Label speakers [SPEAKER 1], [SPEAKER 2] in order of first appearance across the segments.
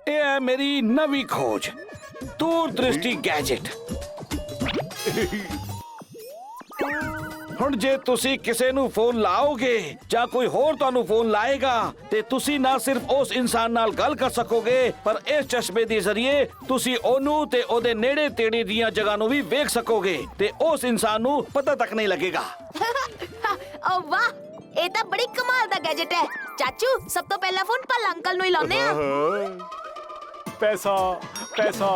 [SPEAKER 1] ਇਹ ਹੈ ਮੇਰੀ ਨਵੀਂ ਖੋਜ, ਦੂਰਦ੍ਰਿਸ਼ਟੀ ਗੈਜਟ। ਹੁਣ ਜੇ ਤੁਸੀਂ ਕਿਸੇ ਨੂੰ ਫੋਨ ਲਾਓਗੇ ਜਾਂ ਕੋਈ ਹੋਰ ਤੁਹਾਨੂੰ ਫੋਨ ਲਾਏਗਾ ਤੇ ਤੁਸੀਂ ਨਾ ਸਿਰਫ ਉਸ ਇਨਸਾਨ ਨਾਲ ਗੱਲ ਕਰ ਸਕੋਗੇ, ਪਰ ਇਸ ਚਸ਼ਮੇ ਦੇ ਜ਼ਰੀਏ ਤੁਸੀਂ ਉਹਨੂੰ ਤੇ ਉਹਦੇ ਨੇੜੇ ਤੇੜੇ ਦੀਆਂ ਜਗ੍ਹਾ ਨੂੰ ਵੀ ਵੇਖ ਸਕੋਗੇ ਤੇ ਉਸ ਇਨਸਾਨ ਨੂੰ ਪਤਾ ਤੱਕ ਨਹੀਂ ਲੱਗੇਗਾ।
[SPEAKER 2] ਓ ਵਾਹ, ਇਹ ਤਾਂ ਬੜੀ ਕਮਾਲ ਦਾ ਗੈਜਟ ਹੈ। ਚਾਚੂ, ਸਭ ਤੋਂ ਪਹਿਲਾ ਫੋਨ ਭੱਲਾ ਅੰਕਲ ਨੂੰ ਹੀ ਲਾਉਂਦੇ ਆ।
[SPEAKER 3] ਪੈਸਾ ਪੈਸਾ।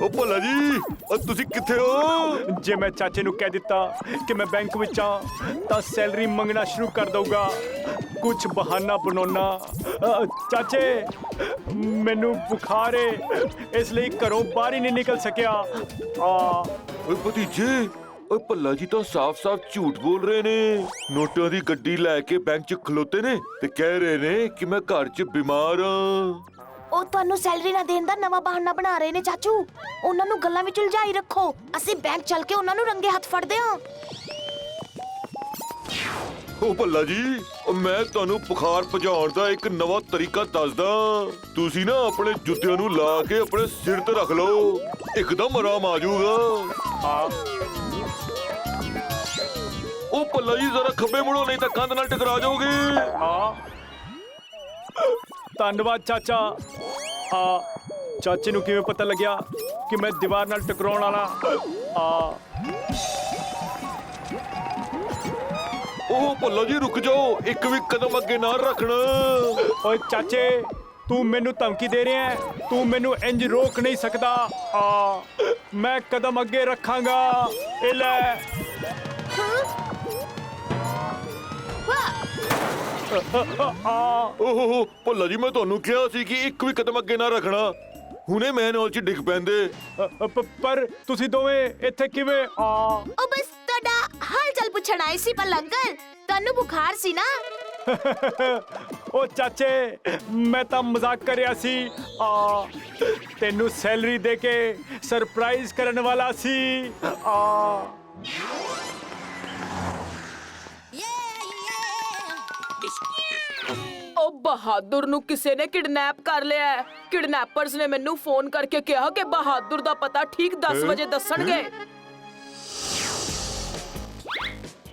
[SPEAKER 4] ਓ ਭੱਲਾ ਜੀ, ਤੁਸੀਂ ਕਿੱਥੇ ਹੋ?
[SPEAKER 3] ਜੇ ਮੈਂ ਚਾਚੇ ਨੂੰ ਕਹਿ ਦਿੱਤਾ ਕਿ ਮੈਂ ਬੈਂਕ ਵਿੱਚ ਆ ਤਾਂ ਸੈਲਰੀ ਮੰਗਣਾ ਸ਼ੁਰੂ ਕਰ ਦਊਗਾ। ਕੁਝ ਬਹਾਨਾ ਬਣਾਉਣਾ। ਚਾਚੇ, ਮੈਨੂੰ ਬੁਖਾਰ ਹੈ, ਇਸ ਲਈ ਘਰੋਂ ਬਾਹਰ ਹੀ ਨਹੀਂ ਨਿਕਲ ਸਕਿਆ।
[SPEAKER 4] ਓਏ ਭਤੀਜੇ, ਓਏ ਭੱਲਾ ਜੀ ਤਾਂ ਸਾਫ਼-ਸਾਫ਼ ਝੂਠ ਬੋਲ ਰਹੇ ਨੇ। ਨੋਟਾਂ ਦੀ ਗੱਡੀ ਲੈ ਕੇ ਬੈਂਕ 'ਚ ਖਲੋਤੇ ਨੇ ਤੇ ਕਹਿ ਰਹੇ ਨੇ ਕਿ ਮੈਂ ਘਰ 'ਚ ਬਿਮਾਰ ਆ।
[SPEAKER 2] ਉਹ ਤੁਹਾਨੂੰ ਸੈਲਰੀ ਨਾ ਦੇਣ ਦਾ ਨਵਾਂ ਬਹਾਨਾ ਬਣਾ ਰਹੇ ਨੇ ਚਾਚੂ। ਉਹਨਾਂ ਨੂੰ ਗੱਲਾਂ ਵਿੱਚ ਉਲਝਾਈ ਰੱਖੋ, ਅਸੀਂ ਬੈਂਕ ਚੱਲ ਕੇ ਉਹਨਾਂ ਨੂੰ ਰੰਗੇ ਹੱਥ ਫੜਦੇ ਹਾਂ।
[SPEAKER 4] ਓ ਭੱਲਾ ਜੀ, ਮੈਂ ਤੁਹਾਨੂੰ ਬੁਖਾਰ ਭਜਾਉਣ ਦਾ ਇੱਕ ਨਵਾਂ ਤਰੀਕਾ ਦੱਸਦਾ। ਤੁਸੀਂ ਨਾ ਆਪਣੇ ਜੁੱਤਿਆਂ ਨੂੰ ਲਾ ਕੇ ਆਪਣੇ ਸਿਰ ਤੇ ਰੱਖ ਲਓ, ਇੱਕਦਮ ਆਰਾਮ ਆ ਜਾਊਗਾ। ਓ ਭੱਲਾ ਜੀ, ਜ਼ਰਾ ਖੱਬੇ ਮੁੜੋ, ਨਹੀਂ ਤਾਂ ਕੰਧ ਨਾਲ ਟਕਰਾ ਜਾਓਗੇ।
[SPEAKER 3] ਧੰਨਵਾਦ ਚਾਚਾ। ਚਾਚੇ ਨੂੰ ਕਿਵੇਂ ਪਤਾ ਲੱਗਿਆ ਕਿ ਮੈਂ ਦੀਵਾਰ ਨਾਲ ਟਕਰਾਉਣ ਵਾਲਾ?
[SPEAKER 4] ਓ ਭੱਲਾ ਜੀ, ਰੁਕ ਜਾਓ, ਇੱਕ ਵੀ ਕਦਮ ਅੱਗੇ ਨਾ ਰੱਖਣਾ।
[SPEAKER 3] ਓਏ ਚਾਚੇ, ਤੂੰ ਮੈਨੂੰ ਧਮਕੀ ਦੇ ਰਿਹਾ ਹੈ? ਤੂੰ ਮੈਨੂੰ ਇੰਜ ਰੋਕ ਨਹੀਂ ਸਕਦਾ। ਮੈਂ ਕਦਮ ਅੱਗੇ ਰੱਖਾਂਗਾ। ਇਹ ਲੈ।
[SPEAKER 4] ਓਹ ਭੱਲਾ ਜੀ, ਮੈਂ ਤੁਹਾਨੂੰ ਕਿਹਾ ਸੀ ਕਿ ਇੱਕ ਵੀ ਕਦਮ ਅੱਗੇ ਨਾ ਰੱਖਣਾ। ਹੁਣੇ ਮੈਂ ਨਾਲ 'ਚ ਡਿੱਗ ਪੈਂਦੇ।
[SPEAKER 3] ਪਰ ਤੁਸੀਂ ਦੋਵੇਂ ਇੱਥੇ ਕਿਵੇਂ?
[SPEAKER 2] ਉਹ ਬਸ ਤੁਹਾਡਾ ਹਾਲ ਚਾਲ ਪੁੱਛਣ ਆਏ ਸੀ ਭੱਲਾ ਅੰਕਲ। ਤੁਹਾਨੂੰ ਬੁਖਾਰ ਸੀ ਨਾ?
[SPEAKER 3] ਓ ਚਾਚੇ, ਮੈਂ ਤਾਂ ਮਜ਼ਾਕ ਕਰ ਰਿਹਾ ਸੀ। ਤੈਨੂੰ ਸੈਲਰੀ ਦੇ ਕੇ ਸਰਪ੍ਰਾਈਜ਼ ਕਰਨ ਵਾਲਾ ਸੀ।
[SPEAKER 5] ਉਹ ਬਹਾਦਰ ਨੂੰ ਕਿਸੇ ਨੇ ਕਿਡਨੈਪ ਕਰ ਲਿਆ ਹੈ। ਕਿਡਨੈਪਰਸ ਨੇ ਮੈਨੂੰ ਫੋਨ ਕਰਕੇ ਕਿਹਾ ਕਿ ਬਹਾਦਰ ਦਾ ਪਤਾ ਠੀਕ 10 ਵਜੇ ਦੱਸਣਗੇ।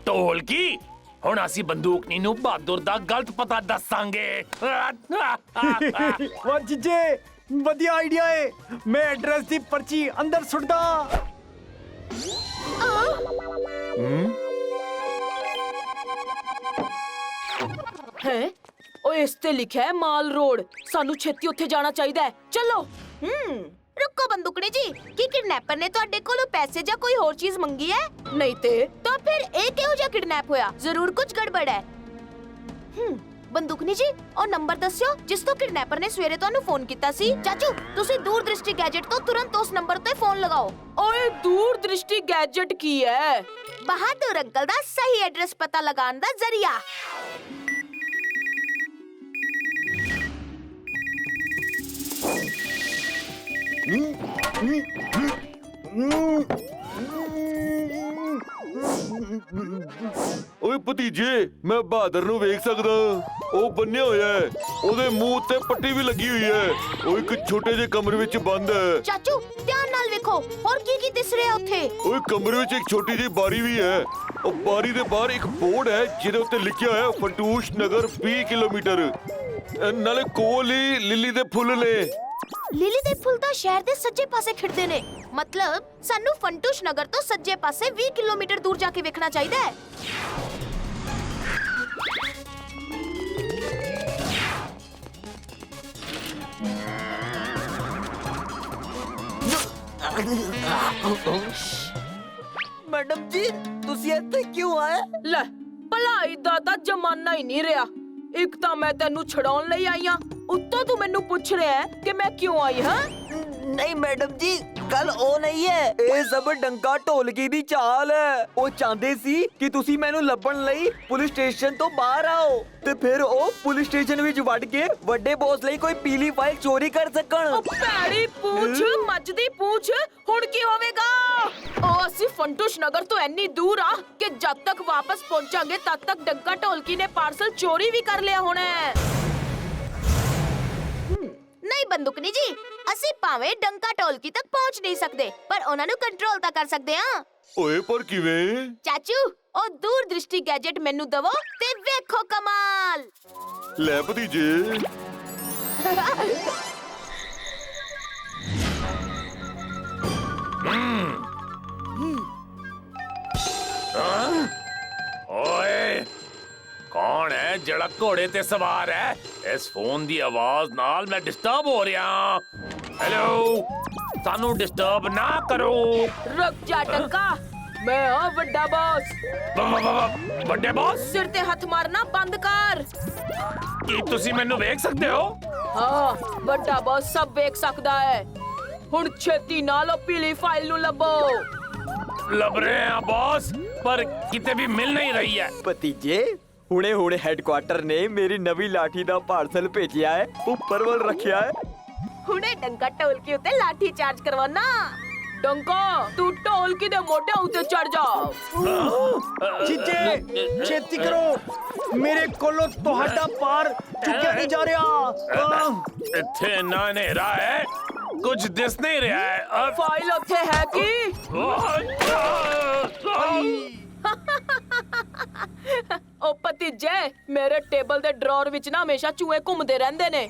[SPEAKER 6] ਢੋਲਕੀ, ਹੁਣ ਅਸੀਂ ਬੰਦੂਕਨੀ ਨੂੰ ਬਹਾਦਰ ਦਾ ਗਲਤ ਪਤਾ ਦੱਸਾਂਗੇ।
[SPEAKER 3] ਵਾਹ ਜੀਜੇ, ਵਧੀਆ ਆਈਡੀਆ ਏ। ਮੈਂ ਐਡਰੈਸ ਦੀ ਪਰਚੀ ਅੰਦਰ ਸੁੱਟਦਾ।
[SPEAKER 5] ਹੈ ਉਹ ਇਸ ਤੇ ਲਿਖਿਆ ਹੈ ਮਾਲ ਰੋਡ। ਸਾਨੂੰ ਛੇਤੀ ਉੱਥੇ ਜਾਣਾ ਚਾਹੀਦਾ ਹੈ। ਚਲੋ।
[SPEAKER 2] ਰੁਕੋ ਬੰਦੂਕਣੀ ਜੀ, ਕੀ ਕਿਡਨੈਪਰ ਨੇ ਤੁਹਾਡੇ ਕੋਲੋਂ ਪੈਸੇ ਜਾਂ ਕੋਈ ਹੋਰ ਚੀਜ਼ ਮੰਗੀ ਹੈ?
[SPEAKER 5] ਨਹੀਂ ਤੇ
[SPEAKER 2] ਤਾਂ ਫਿਰ ਇਹ ਕਿਹੋ ਜਿਹਾ ਕਿਡਨੈਪ ਹੋਇਆ? ਜ਼ਰੂਰ ਕੁਝ ਗੜਬੜ ਹੈ। ਬੰਦੂਕਣੀ ਜੀ, ਉਹ ਨੰਬਰ ਦੱਸਿਓ ਜਿਸ ਤੋਂ ਕਿਡਨੈਪਰ ਨੇ ਸਵੇਰੇ ਤੁਹਾਨੂੰ ਫੋਨ ਕੀਤਾ ਸੀ। ਚਾਚੂ, ਤੁਸੀਂ ਦੂਰਦ੍ਰਿਸ਼ਟੀ ਗੈਜਟ ਤੋਂ ਤੁਰੰਤ ਉਸ ਨੰਬਰ ਤੇ ਫੋਨ ਲਗਾਓ।
[SPEAKER 5] ਓਏ, ਦੂਰਦ੍ਰਿਸ਼ਟੀ ਗੈਜਟ ਕੀ ਹੈ?
[SPEAKER 2] ਬਹਾਦਰ ਅੰਕਲ ਦਾ ਸਹੀ ਐਡਰੈਸ ਪਤਾ ਲਗਾਉਣ ਦਾ ਜ਼ਰੀਆ।
[SPEAKER 4] ਓਏ ਭਤੀਜੇ, ਮੈਂ ਬਹਾਦਰ ਨੂੰ ਵੇਖ ਸਕਦਾ। ਉਹ ਬੰਨਿਆ ਹੋਇਆ ਹੈ, ਉਹਦੇ ਮੂੰਹ ਤੇ ਪੱਟੀ ਵੀ ਲੱਗੀ ਹੋਈ ਹੈ। ਉਹ ਇੱਕ ਛੋਟੇ ਜਿਹੇ ਕਮਰੇ ਵਿੱਚ ਬੰਦ ਹੈ।
[SPEAKER 2] ਚਾਚੂ, ਧਿਆਨ ਨਾਲ ਵੇਖੋ, ਹੋਰ ਕੀ ਕੀ ਦਿਸ ਰਿਹਾ ਉੱਥੇ?
[SPEAKER 4] ਓਏ ਕਮਰੇ ਵਿੱਚ ਇੱਕ ਛੋਟੀ ਜਿਹੀ ਬਾਰੀ ਵੀ ਹੈ। ਉਹ ਬਾਰੀ ਦੇ ਬਾਹਰ ਇੱਕ ਬੋਰਡ ਹੈ ਜਿਹਦੇ ਉੱਤੇ ਲਿਖਿਆ ਹੋਇਆ ਫੰਟੂਸ਼ ਨਗਰ 20 ਕਿਲੋਮੀਟਰ। ਨਾਲੇ ਕੋਲ ਹੀ ਲਿਲੀ ਦੇ ਫੁੱਲ ਨੇ।
[SPEAKER 2] ਲਿਲੀ ਦੇ ਫੁੱਲ ਤਾਂ ਸ਼ਹਿਰ ਦੇ ਸੱਜੇ ਪਾਸੇ ਖਿੜਦੇ ਨੇ। ਮਤਲਬ ਸਾਨੂੰ ਫੰਟੂਸ਼ ਨਗਰ ਤੋਂ ਸੱਜੇ ਪਾਸੇ 20 ਕਿਲੋਮੀਟਰ ਦੂਰ ਜਾ ਕੇ ਵੇਖਣਾ ਚਾਹੀਦਾ ਹੈ।
[SPEAKER 7] ਮੈਡਮ ਜੀ, ਤੁਸੀਂ ਇੱਥੇ ਕਿਉਂ ਆਏ?
[SPEAKER 5] ਲੈ, ਭਲਾਈ ਦਾ ਤਾਂ ਜ਼ਮਾਨਾ ਹੀ ਨਹੀਂ ਰਿਹਾ। ਇੱਕ ਤਾਂ ਮੈਂ ਤੈਨੂੰ ਛਡਾਉਣ ਲਈ ਆਈ ਹਾਂ, ਉੱਤੋਂ ਤੂੰ ਮੈਨੂੰ ਪੁੱਛ ਰਿਹਾ ਹੈ ਕਿ ਮੈਂ ਕਿਉਂ ਆਈ ਹਾਂ।
[SPEAKER 7] ਨਹੀਂ ਮੈਡਮ ਜੀ ਗੱਲ ਉਹ ਨਹੀਂ ਹੈ ਇਹ ਸਭ ਡੰਕਾ ਢੋਲਕੀ ਦੀ ਚਾਲ ਹੈ ਉਹ ਚਾਹੁੰਦੇ ਸੀ ਕਿ ਤੁਸੀਂ ਮੈਨੂੰ ਲੱਭਣ ਲਈ ਪੁਲਿਸ ਸਟੇਸ਼ਨ ਤੋਂ ਬਾਹਰ ਆਓ ਤੇ ਫਿਰ ਉਹ ਪੁਲਿਸ ਸਟੇਸ਼ਨ ਵਿੱਚ ਵੜ ਕੇ ਵੱਡੇ ਬੌਸ ਲਈ ਕੋਈ ਪੀਲੀ ਫਾਈਲ ਚੋਰੀ ਕਰ ਸਕਣ
[SPEAKER 5] ਉਹ ਭੈੜੀ ਪੂਛ ਮੱਝ ਦੀ ਪੂਛ ਹੁਣ ਕੀ ਹੋਵੇਗਾ ਉਹ ਅਸੀਂ ਫੰਟੂਸ਼ ਨਗਰ ਤੋਂ ਇੰਨੀ ਦੂਰ ਆ ਕਿ ਜਦ ਤੱਕ ਵਾਪਸ ਪਹੁੰਚਾਂਗੇ ਤਦ ਤੱਕ ਡੰਕਾ ਢੋਲਕੀ ਨੇ ਪਾਰਸਲ ਚੋਰੀ ਵੀ ਕਰ ਲਿਆ ਹੋਣਾ ਹੈ
[SPEAKER 2] ਨਹੀਂ ਬੰਦੂਕਨੀ ਜੀ ਅਸੀਂ ਭਾਵੇਂ ਡੰਕਾ ਢੋਲਕੀ ਤੱਕ ਪਹੁੰਚ ਨਹੀਂ ਸਕਦੇ ਪਰ ਉਹਨਾਂ ਨੂੰ ਕੰਟਰੋਲ ਤਾਂ ਕਰ ਸਕਦੇ ਹਾਂ
[SPEAKER 4] ਓਏ ਪਰ ਕਿਵੇਂ?
[SPEAKER 2] ਚਾਚੂ ਉਹ ਦੂਰ ਦ੍ਰਿਸ਼ਟੀ ਗੈਜਟ ਮੈਨੂੰ ਦਵੋ ਤੇ ਵੇਖੋ ਕਮਾਲ
[SPEAKER 4] ਲੈ ਭਤੀਜੇ।
[SPEAKER 6] ਓਏ ਕੌਣ ਹੈ ਜਿਹੜਾ ਘੋੜੇ ਤੇ ਸਵਾਰ ਹੈ ਇਸ ਫੋਨ ਦੀ ਆਵਾਜ਼ ਨਾਲ ਮੈਂ ਡਿਸਟਰਬ ਹੋ ਰਿਹਾ ਹੈਲੋ ਸਾਨੂੰ ਡਿਸਟਰਬ ਨਾ ਕਰੋ
[SPEAKER 5] ਰੁਕ ਜਾ ਡੰਕਾ ਮੈਂ ਹਾਂ ਵੱਡਾ ਬੌਸ
[SPEAKER 6] ਵੱਡੇ ਬੌਸ
[SPEAKER 5] ਸਿਰ ਤੇ ਹੱਥ ਮਾਰਨਾ ਬੰਦ ਕਰ
[SPEAKER 6] ਕੀ ਤੁਸੀਂ ਮੈਨੂੰ ਵੇਖ ਸਕਦੇ ਹੋ
[SPEAKER 5] ਹਾਂ ਵੱਡਾ ਬੌਸ ਸਭ ਵੇਖ ਸਕਦਾ ਹੈ ਹੁਣ ਛੇਤੀ ਨਾਲ ਉਹ ਪੀਲੀ ਫਾਈਲ ਨੂੰ ਲੱਭੋ
[SPEAKER 6] ਲੱਭ ਰਹੇ ਆ ਬੌਸ ਪਰ ਕਿਤੇ ਵੀ ਮਿਲ ਨਹੀਂ ਰਹੀ ਹੈ
[SPEAKER 7] ਭਤੀਜੇ ਹੁਣੇ ਹੈੱਡਕੁਆਟਰ ਨੇ ਮੇਰੀ ਨਵੀਂ ਲਾਠੀ ਦਾ ਪਾਰਸਲ ਭੇਜਿਆ ਹੈ ਉੱਪਰ ਵੱਲ ਰੱਖਿਆ ਹੈ
[SPEAKER 2] ਹੁਣੇ ਡੰਕਾ ਢੋਲਕੀ ਉੱਤੇ ਲਾਠੀ ਚਾਰਜ ਕਰਵਾਉਣਾ
[SPEAKER 5] ਡੰਕਾ ਤੂੰ ਢੋਲਕੀ ਦੇ ਮੋਢੇ ਉੱਤੇ ਚੜ ਜਾ
[SPEAKER 3] ਜੀਜੇ ਛੇਤੀ ਕਰੋ ਮੇਰੇ ਕੋਲੋਂ ਤੁਹਾਡਾ ਪਾਰ ਚੁੱਕਿਆ ਨਹੀਂ ਜਾ ਰਿਹਾ
[SPEAKER 6] ਇੱਥੇ ਨਾ ਹਨੇਰਾ ਹੈ ਕੁਝ ਦਿਸ ਨਹੀਂ ਰਿਹਾ ਹੈ
[SPEAKER 5] ਫਾਈਲ ਉੱਥੇ ਹੈ ਕੀ ਉਹ ਭਤੀਜੇ ਮੇਰੇ ਟੇਬਲ ਦੇ ਡਰਾਅਰ ਵਿੱਚ ਨਾ ਹਮੇਸ਼ਾ ਚੂਹੇ ਘੁੰਮਦੇ ਰਹਿੰਦੇ ਨੇ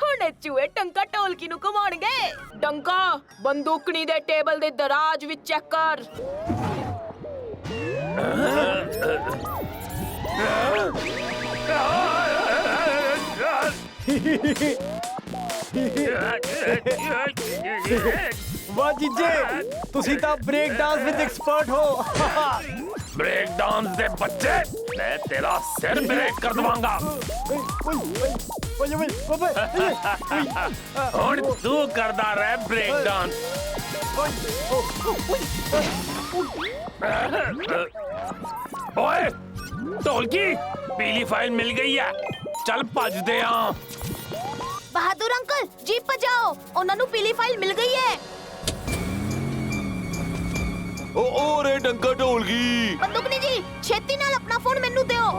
[SPEAKER 5] ਹੁਣ ਇਹ ਚੂਹੇ ਡੰਕਾ ਢੋਲਕੀ ਨੂੰ ਘੁਮਾਉਣਗੇ ਡੰਕਾ ਬੰਦੂਕਣੀ ਦੇ ਟੇਬਲ ਦੇ ਦਰਾਜ ਵਿੱਚ ਚੈੱਕ ਕਰ
[SPEAKER 3] ਵਾਹ ਜੀਜੇ ਤੁਸੀਂ ਤਾਂ ਬ੍ਰੇਕ ਡਾਂਸ ਵਿੱਚ ਐਕਸਪਰਟ ਹੋ
[SPEAKER 6] ब्रेक डांस दे बच्चे मैं तेरा सिर ब्रेक कर दूंगा हुण तू करदा रह ब्रेक डांस ओए ढोलकी पीली फाइल मिल गई है चल भजदे आ
[SPEAKER 2] ਬਹਾਦਰ ਅੰਕਲ ਜੀਪ ਭਜਾਓ ਉਹਨਾਂ ਨੂੰ ਪੀਲੀ ਫਾਈਲ ਮਿਲ ਗਈ ਹੈ
[SPEAKER 4] ਓ ਰੇ ਡੰਕਾ ਢੋਲਕੀ।
[SPEAKER 2] ਬੰਦੂਕਨੀ ਜੀ ਛੇਤੀ ਨਾਲ ਆਪਣਾ ਫੋਨ ਮੈਨੂੰ ਦਿਓ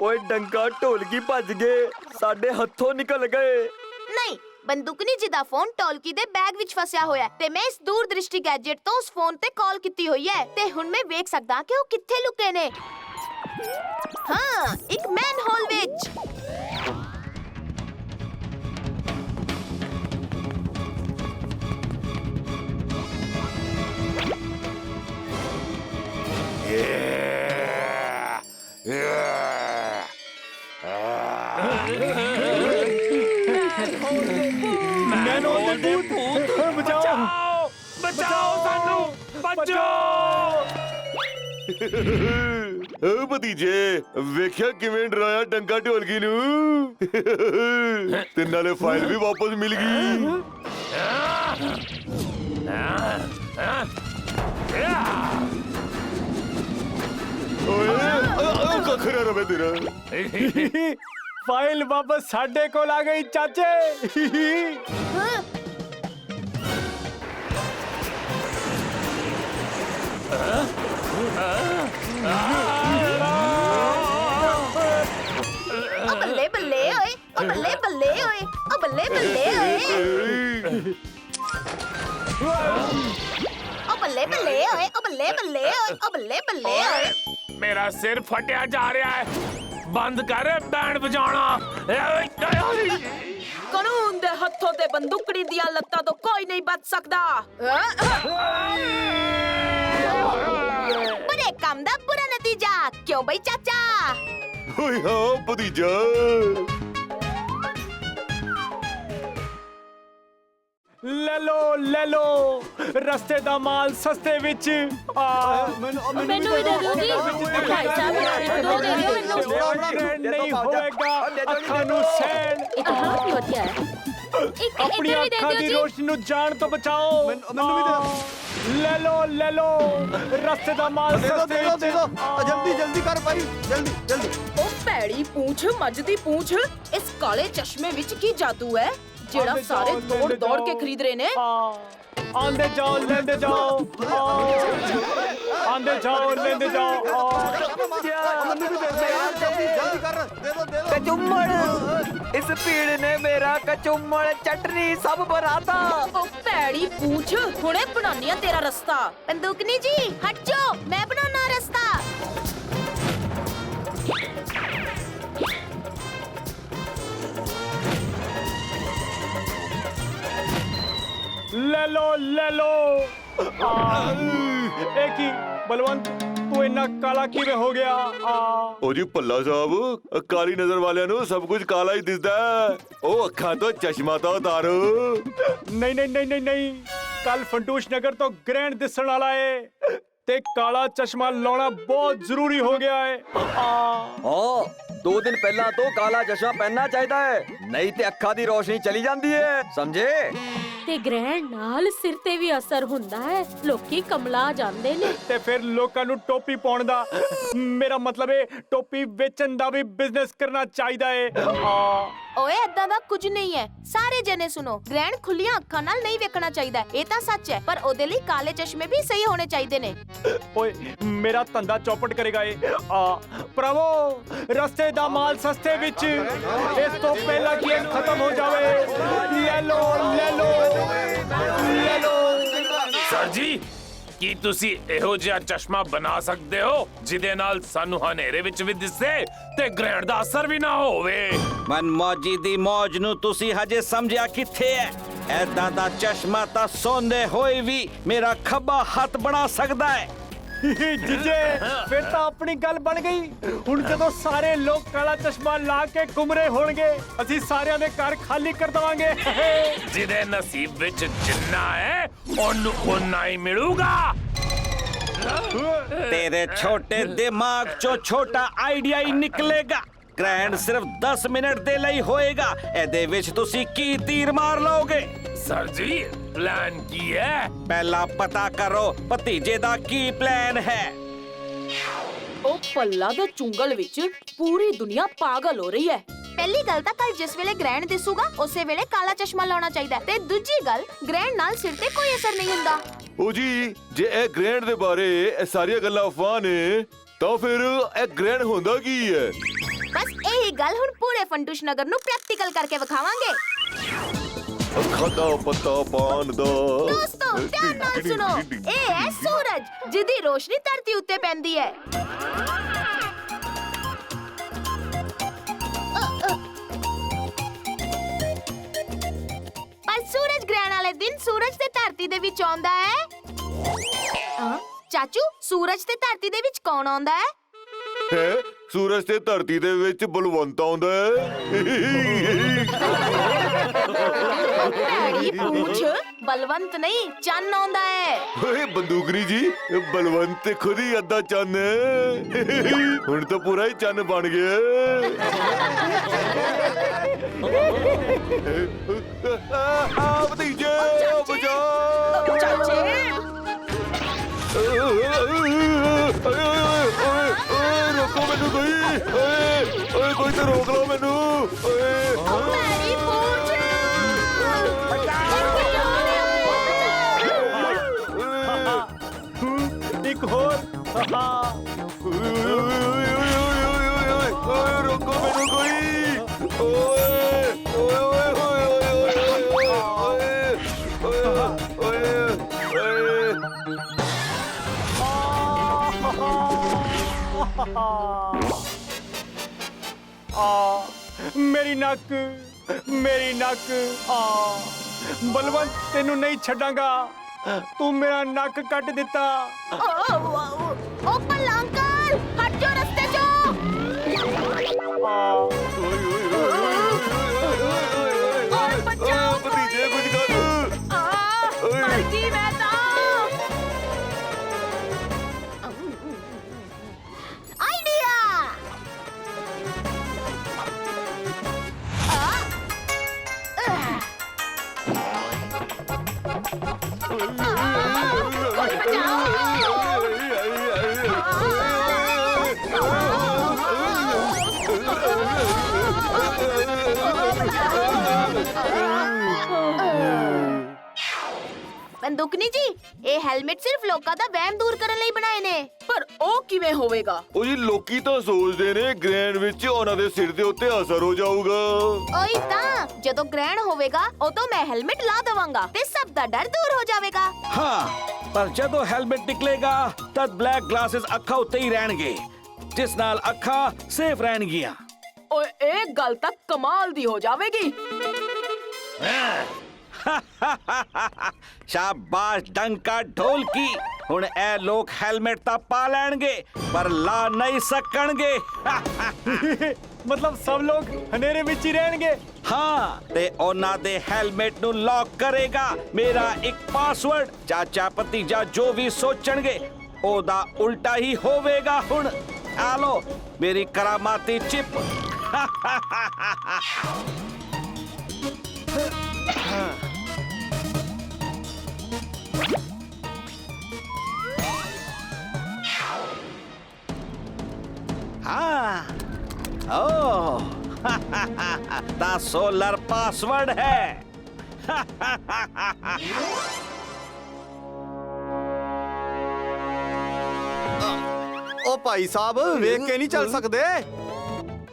[SPEAKER 7] ਓਏ ਡੰਕਾ ਢੋਲਕੀ ਭੱਜ ਗਏ ਸਾਡੇ ਹੱਥੋਂ ਨਿਕਲ ਗਏ
[SPEAKER 2] ਨਹੀਂ ਬੰਦੂਕਨੀ ਜੀ ਦਾ ਫੋਨ ਢੋਲਕੀ ਦੇ ਬੈਗ ਵਿੱਚ ਫਸਿਆ ਹੋਇਆ ਹੈ ਤੇ ਮੈਂ ਇਸ ਦੂਰ ਦ੍ਰਿਸ਼ਟੀ ਗੈਜਟ ਤੋਂ ਉਸ ਫੋਨ ਤੇ ਕਾਲ ਕੀਤੀ ਹੋਈ ਹੈ ਤੇ ਹੁਣ ਮੈਂ ਵੇਖ ਸਕਦਾ ਕਿ ਉਹ ਕਿੱਥੇ ਲੁਕੇ ਨੇ ਹਾਂ ਇੱਕ ਮੈਨਹੋਲ ਵਿੱਚ
[SPEAKER 6] बचाओ बचाओ सानू बचाओ
[SPEAKER 4] ਓ ਭਤੀਜੇ ਵੇਖਿਆ ਕਿਵੇਂ ਡਰਾਇਆ ਡੰਕਾ ਢੋਲਕੀ ਨੂੰ ਤੇ ਨਾਲੇ ਫਾਈਲ ਵੀ ਵਾਪਸ ਮਿਲ ਗਈ ਓਏ ਕੱਖ ਨਾ ਰਵੇ ਤੇਰਾ
[SPEAKER 3] ਫਾਈਲ ਵਾਪਸ ਸਾਡੇ ਕੋਲ ਆ ਗਈ ਚਾਚੇ
[SPEAKER 2] ਓ ਬੱਲੇ ਬੱਲੇ ਓਏ ਓ ਬੱਲੇ ਬੱਲੇ ਓਏ ਓ ਬੱਲੇ ਬੱਲੇ ਓਏ ਓ ਬੱਲੇ ਬੱਲੇ ਓਏ ਓ ਬੱਲੇ ਬੱਲੇ ਓਏ ਓ ਬੱਲੇ ਬੱਲੇ ਓਏ
[SPEAKER 6] मेरा सिर फटिया जा रहा है बंद कर बैंड बजाना
[SPEAKER 5] ਕਾਨੂੰਨ ਦੇ ਹੱਥੋਂ ਤੇ ਬੰਦੂਕੜੀ ਦੀਆਂ ਲੱਤਾਂ ਤੋਂ ਕੋਈ ਨਹੀਂ ਬਚ ਸਕਦਾ
[SPEAKER 2] ਬੁਰੇ ਕੰਮ ਦਾ ਬੁਰਾ ਨਤੀਜਾ ਕਿਉਂ ਬਈ ਚਾਚਾ
[SPEAKER 4] ਓਏ ਹਾਂ ਭਤੀਜਾ
[SPEAKER 3] ਲੈ ਲੋ ਰਸਤੇ ਦਾ ਮਾਲ ਸਸਤੇ ਵਿੱਚ
[SPEAKER 5] ਮੈਨੂੰ ਵੀ ਦੇ ਦਿਓ ਜੀ ਭਾਈ ਸਾਹਿਬ ਇੱਕ ਦੋ ਦੇ ਦਿਓ ਮੈਨੂੰ
[SPEAKER 3] ਨਹੀਂ ਹੋਏਗਾ ਅੱਖਾਂ ਨੂੰ ਸੈਨ
[SPEAKER 5] ਇੱਕ ਹਾਂ ਕੀ ਵਧੀਆ ਹੈ ਇੱਕ
[SPEAKER 3] ਆਪਣੀ
[SPEAKER 5] ਇੱਧਰ ਵੀ ਦੇ
[SPEAKER 3] ਅੱਖਾਂ
[SPEAKER 5] ਦਿਓ
[SPEAKER 3] ਦੀ
[SPEAKER 5] ਜੀ
[SPEAKER 3] ਰੋਸ਼ਨੀ ਨੂੰ ਜਾਣ ਤੋਂ ਬਚਾਓ ਮੈਨੂੰ ਵੀ ਦੇ ਲੈ ਲੋ ਰਸਤੇ ਦਾ ਮਾਲ ਸਸਤੇ ਵਿੱਚ
[SPEAKER 8] ਜਲਦੀ ਕਰ ਭਾਈ ਜਲਦੀ
[SPEAKER 5] ਉਹ ਭੈੜੀ ਪੂੰਛ ਮੱਝ ਦੀ ਪੂੰਛ ਇਸ ਕਾਲੇ ਚਸ਼ਮੇ ਵਿੱਚ ਕੀ ਜਾਦੂ ਹੈ ਜਿਹੜਾ ਸਾਰੇ ਦੌੜ ਕੇ ਖਰੀਦ ਰਹੇ ਨੇ
[SPEAKER 3] ਆਂਦੇ ਜਾਓ ਲੈਂਦੇ ਜਾਓ ਆਂਦੇ ਜਾਓ ਲੈਂਦੇ ਜਾਓ
[SPEAKER 8] ਜਲਦੀ ਕਰ ਦੇ ਦੋ
[SPEAKER 7] ਕਚੁੰਮੜ ਇਸ ਭੀੜ ਨੇ ਮੇਰਾ ਕਚੁੰਮੜ ਚਟਨੀ ਸਭ ਬਰਾਤਾ।
[SPEAKER 5] ਉਹ ਭੈੜੀ ਪੂੰਛ ਹੁਣੇ ਬਣਾਉਣੀ ਆ ਤੇਰਾ ਰਸਤਾ
[SPEAKER 2] ਬੰਦੂਕਨੀ ਜੀ ਹਟ ਜਾਓ, ਮੈਂ ਬਣਾਉਣਾ ਰਸਤਾ।
[SPEAKER 3] ਲੈ ਲੋ ਇਹ ਕੀ ਬਲਵੰਤ ਤੂੰ ਇੰਨਾ ਕਾਲਾ ਕਿਵੇਂ ਹੋ ਗਿਆ
[SPEAKER 4] ਉਹ ਜੀ ਭੱਲਾ ਸਾਹਿਬ, ਕਾਲੀ ਨਜ਼ਰ ਵਾਲਿਆਂ ਨੂੰ ਸਭ ਕੁਝ ਕਾਲਾ ਹੀ ਦਿਸਦਾ ਹੈ। ਉਹ ਅੱਖਾਂ ਤੋਂ ਚਸ਼ਮਾ ਤਾਂ ਉਤਾਰੋ।
[SPEAKER 3] ਨਹੀਂ ਕੱਲ ਫੰਟੂਸ਼ ਨਗਰ ਤੋਂ ਗ੍ਰੈਂਡ ਦਿਸਣ ਵਾਲਾ ਏ ਤੇ ਕਾਲਾ ਚਸ਼ਮਾ ਲਾਉਣਾ ਬਹੁਤ ਜ਼ਰੂਰੀ ਹੋ ਗਿਆ ਏ
[SPEAKER 7] हाँ 2 दिन पहला तो काला चश्मा पहनना चाहिए है, नहीं तो अखा दी रोशनी चली जाती है, समझे?
[SPEAKER 9] ਤੇ ਗ੍ਰਹਿਣ ਨਾਲ ਸਿਰ ਤੇ ਵੀ ਅਸਰ ਹੁੰਦਾ ਹੈ ਲੋਕੀ ਕਮਲਾ ਜਾਂਦੇ ਨੇ
[SPEAKER 3] ਤੇ ਫਿਰ ਲੋਕਾਂ ਨੂੰ ਟੋਪੀ ਪਾਉਣ ਦਾ ਮੇਰਾ ਮਤਲਬ ਏ ਟੋਪੀ ਵੇਚਣ ਦਾ ਵੀ ਬਿਜ਼ਨਸ ਕਰਨਾ ਚਾਹੀਦਾ ਏ
[SPEAKER 2] ਓਏ ਏਦਾਂ ਦਾ ਕੁਝ ਨਹੀਂ ਹੈ। ਸਾਰੇ ਜਣੇ ਸੁਣੋ, ਗ੍ਰਹਿਣ ਖੁੱਲੀਆਂ ਅੱਖਾਂ ਨਾਲ ਨਹੀਂ ਵੇਖਣਾ ਚਾਹੀਦਾ, ਇਹ ਤਾਂ ਸੱਚ ਹੈ, ਪਰ ਉਹਦੇ ਲਈ ਕਾਲੇ ਚਸ਼ਮੇ ਵੀ ਸਹੀ ਹੋਣੇ ਚਾਹੀਦੇ ਨੇ।
[SPEAKER 3] ਓਏ ਮੇਰਾ ਧੰਦਾ ਚੌਪਟ ਕਰੇਗਾ ਏ ਪ੍ਰਭੂ ਰਸਤੇ ਦਾ ਮਾਲ ਸਸਤੇ ਵਿੱਚ ਇਸ ਤੋਂ ਪਹਿਲਾਂ ਕਿ ਇਹ ਖਤਮ ਹੋ ਜਾਵੇ ਲੈ ਲੋ
[SPEAKER 6] ਸਰ ਜੀ ਕੀ ਤੁਸੀਂ ਇਹੋ ਜਿਹਾ ਚਸ਼ਮਾ ਬਣਾ ਸਕਦੇ ਹੋ ਜਿਹਦੇ ਨਾਲ ਸਾਨੂੰ ਹਨੇਰੇ ਵਿੱਚ ਵੀ ਦਿਸੇ ਤੇ ਗ੍ਰਹਿਣ ਦਾ ਅਸਰ ਵੀ ਨਾ ਹੋਵੇ।
[SPEAKER 1] ਮਨਮੌਜੀ ਦੀ ਮੌਜ ਨੂੰ ਤੁਸੀਂ ਹਜੇ ਸਮਝਿਆ ਕਿੱਥੇ ਹੈ? ਐਦਾਂ ਦਾ ਚਸ਼ਮਾ ਤਾਂ ਸੌਂਦੇ ਹੋਏ ਵੀ ਮੇਰਾ ਖੱਬਾ ਹੱਥ ਬਣਾ ਸਕਦਾ ਹੈ।
[SPEAKER 3] ਜੀਜੇ ਫਿਰ ਤਾਂ ਆਪਣੀ ਗੱਲ ਬਣ ਗਈ। ਹੁਣ ਜਦੋਂ ਸਾਰੇ ਲੋਕ ਕਾਲਾ ਚਸ਼ਮਾ ਲਾ ਕੇ ਘੁੰਮ ਰਹੇ ਹੋਣਗੇ ਅਸੀਂ ਸਾਰਿਆਂ ਦੇ ਘਰ ਖਾਲੀ ਕਰ ਦਵਾਂਗੇ।
[SPEAKER 6] ਜਿਹਦੇ ਨਸੀਬ ਵਿੱਚ ਜਿੰਨਾ ਹੈ ਉਹਨੂੰ ਉਨਾ ਹੀ ਮਿਲੂਗਾ।
[SPEAKER 1] तेरे छोटे दिमाग चो छोटा आइडिया ही निकलेगा। ग्रैंड सिर्फ 10 मिनट दे ਲਈ ਹੋਏਗਾ। ਇਹਦੇ ਵਿੱਚ ਤੁਸੀਂ ਕੀ ਤੀਰ ਮਾਰ ਲਓਗੇ?
[SPEAKER 6] ਸਰ ਜੀ ਪਲਾਨ ਕੀ ਹੈ?
[SPEAKER 1] ਪਹਿਲਾਂ ਪਤਾ ਕਰੋ ਭਤੀਜੇ ਦਾ ਕੀ ਪਲਾਨ ਹੈ।
[SPEAKER 5] ਉਹ ਪੱਲਾ ਦੇ ਚੁੰਗਲ ਵਿੱਚ ਪੂਰੀ ਦੁਨੀਆ ਪਾਗਲ ਹੋ ਰਹੀ ਹੈ।
[SPEAKER 2] ਪਹਿਲੀ ਗੱਲ ਤਾਂ ਕੱਲ ਜਿਸ ਵੇਲੇ ਗ੍ਰਹਿਣ ਦਿਸੂਗਾ ਉਸੇ ਵੇਲੇ ਕਾਲਾ ਚਸ਼ਮਾ ਲਾਉਣਾ ਚਾਹੀਦਾ, ਤੇ ਦੂਜੀ ਗੱਲ ਗ੍ਰਹਿਣ ਨਾਲ ਸਿਰ ਤੇ ਕੋਈ ਅਸਰ ਨਹੀਂ ਹੁੰਦਾ।
[SPEAKER 4] ਉਹ ਜੀ ਜੇ ਇਹ ਗ੍ਰੈਂਡ ਦੇ ਬਾਰੇ ਇਹ ਸਾਰੀਆਂ ਗੱਲਾਂ ਅਫਵਾਹ ਨੇ ਤਾਂ ਫਿਰ ਇਹ ਗ੍ਰੈਂਡ ਹੁੰਦਾ ਕੀ ਹੈ?
[SPEAKER 2] ਬਸ ਇਹੀ ਗੱਲ ਹੁਣ ਪੂਰੇ ਫੰਟੂਸ਼ ਨਗਰ ਨੂੰ ਪ੍ਰੈਕਟੀਕਲ ਕਰਕੇ ਵਿਖਾਵਾਂਗੇ।
[SPEAKER 4] ਅੱਖਾਂ ਦਾ ਪਤਾ ਪਾਣ ਦਾ।
[SPEAKER 2] ਦੋਸਤੋ ਧਿਆਨ ਨਾਲ ਸੁਣੋ, ਇਹ ਹੈ ਸੂਰਜ ਜਿਹਦੀ ਰੋਸ਼ਨੀ ਧਰਤੀ ਉੱਤੇ ਪੈਂਦੀ ਹੈ। ਪਰ ਸੂਰਜ ਗ੍ਰਹਿਣ ਵਾਲੇ ਦਿਨ ਸੂਰਜ ਤੇ ਧਰਤੀ ਦੇ ਵਿੱਚ ਆਉਂਦਾ ਹੈ। ਚਾਚੂ ਸੂਰਜ ਤੇ ਧਰਤੀ ਦੇ ਵਿੱਚ ਕੌਣ ਆਉਂਦਾ ਹੈ?
[SPEAKER 4] ਹੈ ਸੂਰਜ ਤੇ ਧਰਤੀ ਦੇ ਵਿੱਚ ਬਲਵੰਤ ਆਉਂਦਾ ਹੈ।
[SPEAKER 2] ਭੈੜੀ ਪੂੰਛ, ਬਲਵੰਤ ਨਹੀਂ ਚੰਨ ਆਉਂਦਾ ਹੈ।
[SPEAKER 4] ਓਏ ਬੰਦੂਕਰੀ ਜੀ ਬਲਵੰਤ ਤੇ ਖੁਦ ਹੀ ਅੱਧਾ ਚੰਨ ਹੈ। ਹੁਣ ਤਾਂ ਪੂਰਾ ਹੀ ਚੰਨ ਬਣ ਗਿਆ। ਆ ਭਤੀਜੇ ਬਚਾਓ।
[SPEAKER 5] ਚਾਚੇ
[SPEAKER 4] ਰੋਕੋ ਮੈਨੂੰ ਕੋਈ। ਓਏ ਕੋਈ ਤਾਂ ਰੋਕ ਲਓ ਮੈਨੂੰ।
[SPEAKER 2] ਭੈੜੀ ਪੂੰਛ,
[SPEAKER 3] ਇੱਕ ਹੋਰ
[SPEAKER 4] ਰੋਕੋ ਮੈਨੂੰ ਕੋਈ। ਓਏ ਓਏ ਓਏ ਓਏ
[SPEAKER 3] ਮੇਰੀ ਨੱਕ ਬਲਵੰਤ ਤੈਨੂੰ ਨਹੀਂ ਛੱਡਾਂਗਾ। ਤੂੰ ਮੇਰਾ ਨੱਕ ਕੱਟ ਦਿੱਤਾ।
[SPEAKER 2] ਓ ਭੱਲਾ ਅੰਕਲ ਹਟ ਜਾਓ ਰਸਤੇ ਚੋਂ।
[SPEAKER 4] ਭਤੀਜੇ ਕੁਝ ਕਰ।
[SPEAKER 2] ਬੰਦੂਕਨੀ ਜੀ, ਇਹ ਹੈਲਮਟ ਸਿਰਫ ਲੋਕਾਂ ਦਾ ਵਹਿਮ ਦੂਰ ਕਰਨ ਲਈ ਬਣਾਏ ਨੇ।
[SPEAKER 5] ਪਰ ਉਹ ਕਿਵੇਂ ਹੋਵੇਗਾ?
[SPEAKER 4] ਉਹ ਜੀ ਲੋਕੀ ਤਾਂ ਸੋਚਦੇ ਨੇ ਗ੍ਰਹਿਣ ਵਿੱਚ ਉਹਨਾਂ ਦੇ ਸਿਰ ਦੇ ਉੱਤੇ ਅਸਰ ਹੋ ਜਾਊਗਾ।
[SPEAKER 2] ਉਹੀ ਤਾਂ, ਜਦੋਂ ਗ੍ਰਹਿਣ ਹੋਵੇਗਾ ਉਦੋਂ ਮੈਂ ਹੈਲਮਟ ਲਾ ਦਵਾਂਗਾ ਤੇ ਸਭ ਦਾ ਡਰ ਦੂਰ ਹੋ ਜਾਵੇਗਾ।
[SPEAKER 1] ਹਾਂ, ਪਰ ਜਦੋਂ ਹੈਲਮਟ ਨਿਕਲੇਗਾ ਤਦ ਬਲੈਕ ਗਲਾਸਿਸ ਅੱਖਾਂ ਉੱਤੇ ਹੀ ਰਹਿਣਗੇ, ਜਿਸ ਨਾਲ ਅੱਖਾਂ ਸੇਫ ਰਹਿਣਗੀਆਂ।
[SPEAKER 5] ਓਏ ਇਹ ਗੱਲ ਤਾਂ ਕਮਾਲ ਦੀ ਹੋ ਜਾਵੇਗੀ।
[SPEAKER 1] ਸ਼ਾਬਾਸ਼ ਡੰਕਾ ਢੋਲਕੀ। ਹੁਣ ਇਹ ਲੋਕ ਹੈਲਮਟ ਤਾਂ ਪਾ ਲੈਣਗੇ ਪਰ ਲਾ ਨਹੀਂ ਸਕਣਗੇ।
[SPEAKER 3] ਮਤਲਬ ਸਭ ਲੋਕ ਹਨੇਰੇ ਵਿੱਚ ਹੀ ਰਹਿਣਗੇ।
[SPEAKER 1] ਹਾਂ, ਤੇ ਉਹਨਾਂ ਦੇ ਹੈਲਮਟ ਨੂੰ ਲੌਕ ਕਰੇਗਾ ਮੇਰਾ ਇੱਕ ਪਾਸਵਰਡ। ਚਾਚਾ ਭਤੀਜਾ ਜੋ ਵੀ ਸੋਚਣਗੇ ਉਹਦਾ ਉਲਟਾ ਹੀ ਹੋਵੇਗਾ। ਹੁਣ ਆ ਲੋ ਮੇਰੀ ਕਰਾਮਾਤੀ ਚਿਪ। हाँ, ओह, दा सोलर पासवर्ड है।
[SPEAKER 8] ਉਹ ਭਾਈ ਸਾਹਿਬ ਵੇਖ ਕੇ ਨਹੀਂ ਚੱਲ ਸਕਦੇ।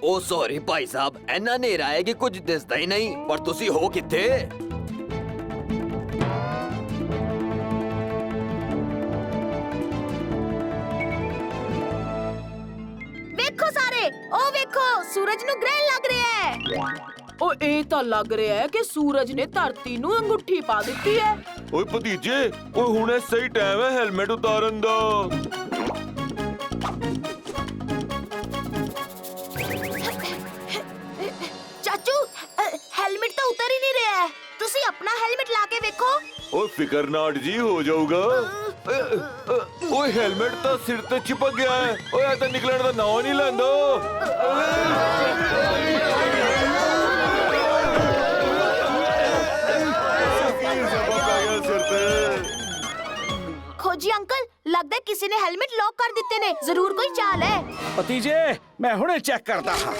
[SPEAKER 7] ਓ ਸੌਰੀ ਭਾਈ ਸਾਹਿਬ, ਇੰਨਾ ਹਨੇਰਾ ਹੈ ਕਿ ਕੁਝ ਦਿਸਦਾ ਹੀ ਨਹੀਂ। ਪਰ ਤੁਸੀਂ ਹੋ ਕਿੱਥੇ?
[SPEAKER 2] ਵੇਖੋ ਸਾਰੇ, ਉਹ ਵੇਖੋ ਸੂਰਜ ਨੂੰ ਗ੍ਰਹਿਣ ਲੱਗ ਰਿਹਾ ਹੈ।
[SPEAKER 5] ਉਹ ਇਹ ਤਾਂ ਲੱਗ ਰਿਹਾ ਹੈ ਕਿ ਸੂਰਜ ਨੇ ਧਰਤੀ ਨੂੰ ਅੰਗੂਠੀ ਪਾ ਦਿੱਤੀ ਹੈ।
[SPEAKER 4] ਓਏ ਭਤੀਜੇ, ਓਏ ਹੁਣੇ ਸਹੀ ਟਾਈਮ ਹੈ ਹੈਲਮਟ ਉਤਾਰਨ ਦਾ।
[SPEAKER 2] ਚਾਚੂ, ਹੈਲਮਟ ਤਾਂ ਉਤਰ ਹੀ ਨਹੀਂ ਰਿਹਾ ਹੈ। ਤੁਸੀਂ ਆਪਣਾ ਹੈਲਮਟ ਲਾ ਕੇ ਵੇਖੋ।
[SPEAKER 4] ਓਏ ਫਿਕਰ ਨਾ ਜੀ ਹੋ ਜਾਊਗਾ। ਓਏ ਹੈਲਮਟ ਤਾਂ ਸਿਰ ਤੇ ਚਿਪਕ ਗਿਆ ਹੈ। ਓਏ ਇਹ ਤਾਂ ਨਿਕਲਣ ਦਾ ਨਾਂ ਨਹੀਂ ਲੈਂਦਾ। ਸਿਰ ਤੇ
[SPEAKER 2] ਖੋਜੀ ਅੰਕਲ, ਲੱਗਦਾ ਹੈ ਕਿਸੇ ਨੇ ਹੈਲਮਟ ਲੌਕ ਕਰ ਦਿੱਤੇ ਨੇ। ਜ਼ਰੂਰ ਕੋਈ ਚਾਲ ਹੈ।
[SPEAKER 1] ਭਤੀਜੇ ਮੈਂ ਹੁਣੇ ਚੈੱਕ ਕਰਦਾ ਹਾਂ।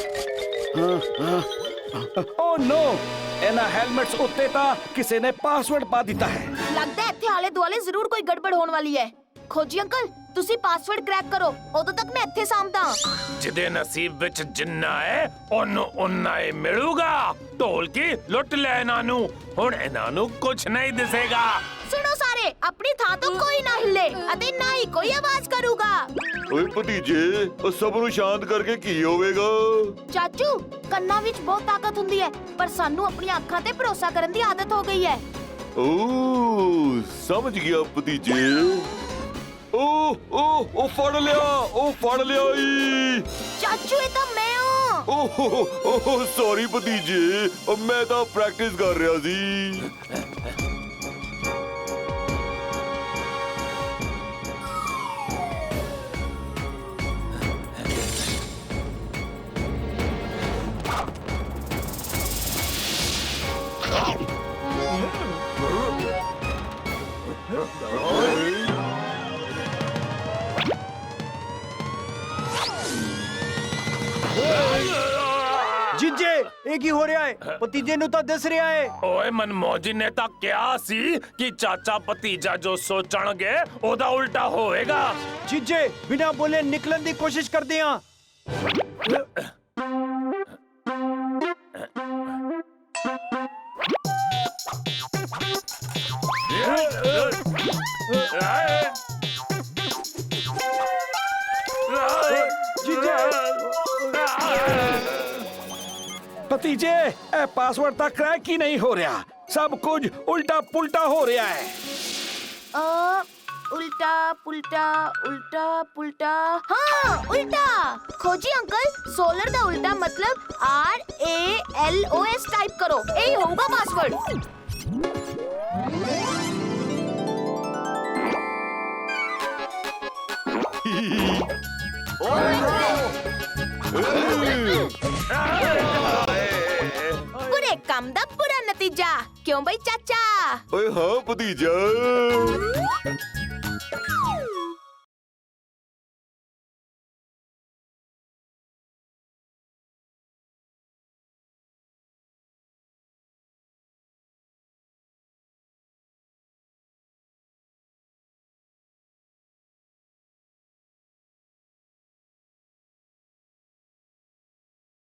[SPEAKER 1] ਓ ਨੋ, ਇਹਨਾਂ ਹੈਲਮਟਸ ਉੱਤੇ ਤਾਂ ਕਿਸੇ ਨੇ ਪਾਸਵਰਡ ਪਾ ਦਿੱਤਾ ਹੈ।
[SPEAKER 2] ਲੱਗਦਾ ਹੈ ਇੱਥੇ ਆਲੇ ਦੁਆਲੇ ਜ਼ਰੂਰ ਕੋਈ ਗੜਬੜ ਹੋਣ ਵਾਲੀ ਹੈ। ਖੋਜੀ ਅੰਕਲ, ਤੁਸੀਂ ਪਾਸਵਰਡ ਕ੍ਰੈਕ ਕਰੋ, ਉਦੋਂ ਤੱਕ ਮੈਂ ਇੱਥੇ ਸਾਂਭਦਾ।
[SPEAKER 6] ਜਿਹਦੇ ਨਸੀਬ ਵਿੱਚ ਜਿੰਨਾ ਹੈ ਉਹਨੂੰ ਉਨਾ ਹੀ ਮਿਲੂਗਾ। ਢੋਲਕੀ ਲੁੱਟ ਲੈ ਇਹਨਾਂ ਨੂੰ, ਹੁਣ ਇਹਨਾਂ ਨੂੰ ਕੁਝ ਨਹੀਂ ਦਿਸੇਗਾ।
[SPEAKER 2] ਸੁਣੋ ਸਾਰੇ, ਆਪਣੀ ਥਾਂ ਤੋਂ ਕੋਈ ਨਾ ਹਿੱਲੇ ਅਤੇ ਨਾ ਹੀ ਕੋਈ ਆਵਾਜ਼ ਕਰੂਗਾ।
[SPEAKER 4] ਓਏ ਭਤੀਜੇ, ਉਹ ਸਭ ਨੂੰ ਸ਼ਾਂਤ ਕਰਕੇ ਕੀ ਹੋਵੇਗਾ?
[SPEAKER 2] ਚਾਚੂ, ਕੰਨਾਂ ਵਿੱਚ ਬਹੁਤ ਤਾਕਤ ਹੁੰਦੀ ਹੈ, ਪਰ ਸਾਨੂੰ ਆਪਣੀਆਂ ਅੱਖਾਂ ਤੇ ਭਰੋਸਾ ਕਰਨ ਦੀ ਆਦਤ ਹੋ ਗਈ ਹੈ।
[SPEAKER 4] ਓ ਸਮਝ ਗਿਆ ਭਤੀਜੇ। ਉਹ ਫੜ ਲਿਆ ਈ।
[SPEAKER 2] ਚਾਚੂ, ਇਹ ਤਾਂ ਮੈਂ ਹਾਂ।
[SPEAKER 4] ਓਹ ਸੌਰੀ ਭਤੀਜੇ, ਮੈਂ ਤਾਂ ਪ੍ਰੈਕਟਿਸ ਕਰ ਰਿਹਾ ਸੀ।
[SPEAKER 3] ਜੀਜੇ, ਇਹ ਕੀ ਹੋ ਰਿਹਾ ਹੈ? ਭਤੀਜੇ ਨੂੰ ਤਾਂ ਦਿਸ ਰਿਹਾ ਹੈ।
[SPEAKER 6] ਓਏ ਮਨਮੋਜੀ ਨੇ ਤਾਂ ਕਿਹਾ ਸੀ ਕਿ ਚਾਚਾ ਭਤੀਜਾ ਜੋ ਸੋਚਣਗੇ ਉਹਦਾ ਉਲਟਾ ਹੋਵੇਗਾ।
[SPEAKER 3] ਜੀਜੇ ਬਿਨਾਂ ਬੋਲੇ ਨਿਕਲਣ ਦੀ ਕੋਸ਼ਿਸ਼ ਕਰਦੇ ਹਾਂ।
[SPEAKER 1] ਭਤੀਜੇ, ਇਹ ਪਾਸਵਰਡ ਤਾਂ ਕ੍ਰੈਕ ਹੀ ਨਹੀਂ ਹੋ ਰਿਹਾ। ਸਭ ਕੁਝ ਉਲਟਾ ਪੁਲਟਾ ਹੋ ਰਿਹਾ ਹੈ।
[SPEAKER 2] उल्टा पुल्टा उल्टा पुल्टा, हाँ उल्टा। खोजी अंकल, सोलर दा उल्टा मतलब RALOS टाइप करो, यही होगा पासवर्ड। बुरे काम दा बुरा नतीजा, क्यों भाई चाचा?
[SPEAKER 4] ਓਏ ਹਾਂ ਭਤੀਜਾ।